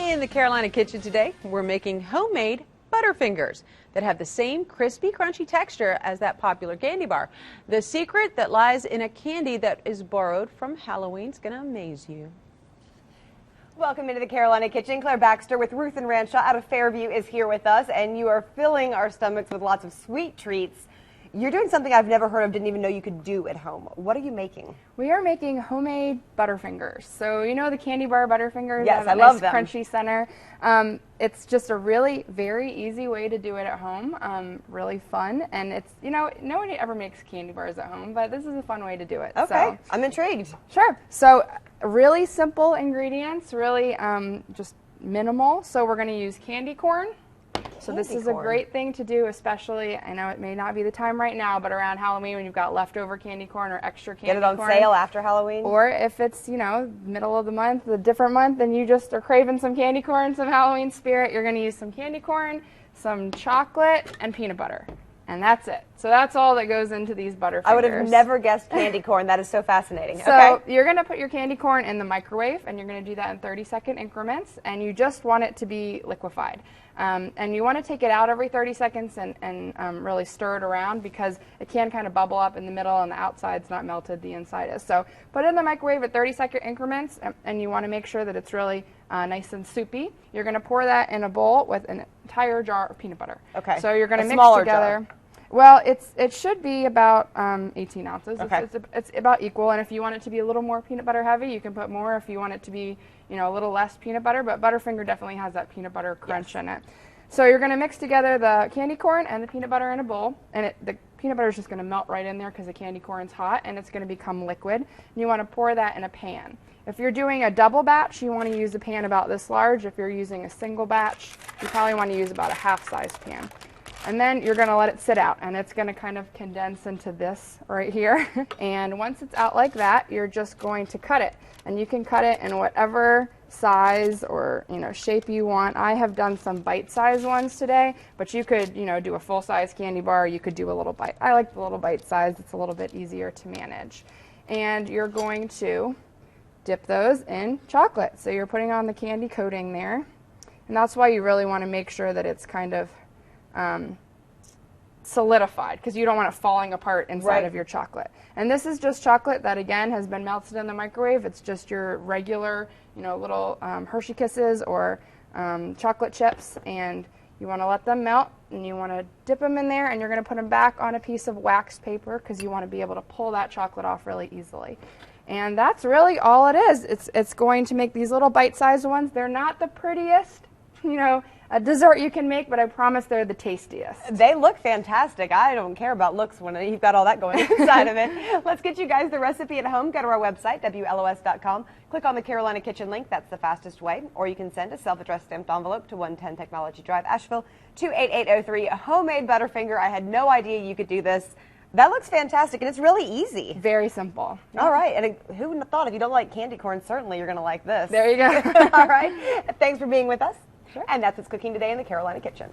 In the Carolina kitchen today, we're making homemade Butterfingers that have the same crispy, crunchy texture as that popular candy bar. The secret that lies in a candy that is borrowed from Halloween is going to amaze you. Welcome into the Carolina kitchen. Claire Baxter with Ruth and Ranshaw out of Fairview is here with us, and you are filling our stomachs with lots of sweet treats. You're doing something I've never heard of, didn't even know you could do at home. What are you making? We are making homemade Butterfingers. So you know the candy bar Butterfingers? Yes, I love love them. Crunchy center. It's just a really very easy way to do it at home. Really fun, and it's, you know, nobody ever makes candy bars at home, but this is a fun way to do it. Okay, so, I'm intrigued. Sure. So really simple ingredients, really just minimal. So we're going to use candy corn. So this is a great thing to do, especially, I know it may not be the time right now, but around Halloween when you've got leftover candy corn or extra candy corn. Get it on sale after Halloween. Or if it's, you know, middle of the month, a different month, and you just are craving some candy corn, some Halloween spirit, you're going to use some candy corn, some chocolate, and peanut butter. And that's it. So that's all that goes into these Butterfingers. I would have never guessed candy corn. That is so fascinating. So okay. You're going to put your candy corn in the microwave, and you're going to do that in 30-second increments, and you just want it to be liquefied. And you want to take it out every 30 seconds and really stir it around, because it can kind of bubble up in the middle and the outside's not melted, the inside is. So put it in the microwave at 30-second increments, and you want to make sure that it's really nice and soupy. You're going to pour that in a bowl with an entire jar of peanut butter. Okay. So you're going to mix smaller together. Jar. Well, it should be about 18 ounces. Okay. It's about equal, and if you want it to be a little more peanut butter heavy, you can put more. If you want it to be, you know, a little less peanut butter, but Butterfinger definitely has that peanut butter crunch in it. So you're going to mix together the candy corn and the peanut butter in a bowl, and the peanut butter is just going to melt right in there because the candy corn's hot, and it's going to become liquid. And you want to pour that in a pan. If you're doing a double batch, you want to use a pan about this large. If you're using a single batch, you probably want to use about a half-size pan. And then you're going to let it sit out, and it's going to kind of condense into this right here. And once it's out like that, you're just going to cut it. And you can cut it in whatever size or, you know, shape you want. I have done some bite-sized ones today, but you could, you know, do a full-size candy bar. You could do a little bite. I like the little bite-size. It's a little bit easier to manage. And you're going to dip those in chocolate. So you're putting on the candy coating there. And that's why you really want to make sure that it's kind of solidified, because you don't want it falling apart inside of your chocolate. And this is just chocolate that, again, has been melted in the microwave. It's just your regular, you know, little Hershey Kisses or chocolate chips, and you want to let them melt, and you want to dip them in there, and you're going to put them back on a piece of wax paper because you want to be able to pull that chocolate off really easily. And that's really all it is. It's going to make these little bite-sized ones. They're not the prettiest, you know, a dessert you can make, but I promise they're the tastiest. They look fantastic. I don't care about looks when you've got all that going inside of it. Let's get you guys the recipe at home. Go to our website, WLOS.com. Click on the Carolina Kitchen link. That's the fastest way. Or you can send a self-addressed stamped envelope to 110 Technology Drive, Asheville, 28803. A homemade Butterfinger. I had no idea you could do this. That looks fantastic, and it's really easy. Very simple. All right, and who would have thought if you don't like candy corn, certainly you're going to like this. There you go. All right. Thanks for being with us. Sure. And that's what's cooking today in the Carolina Kitchen.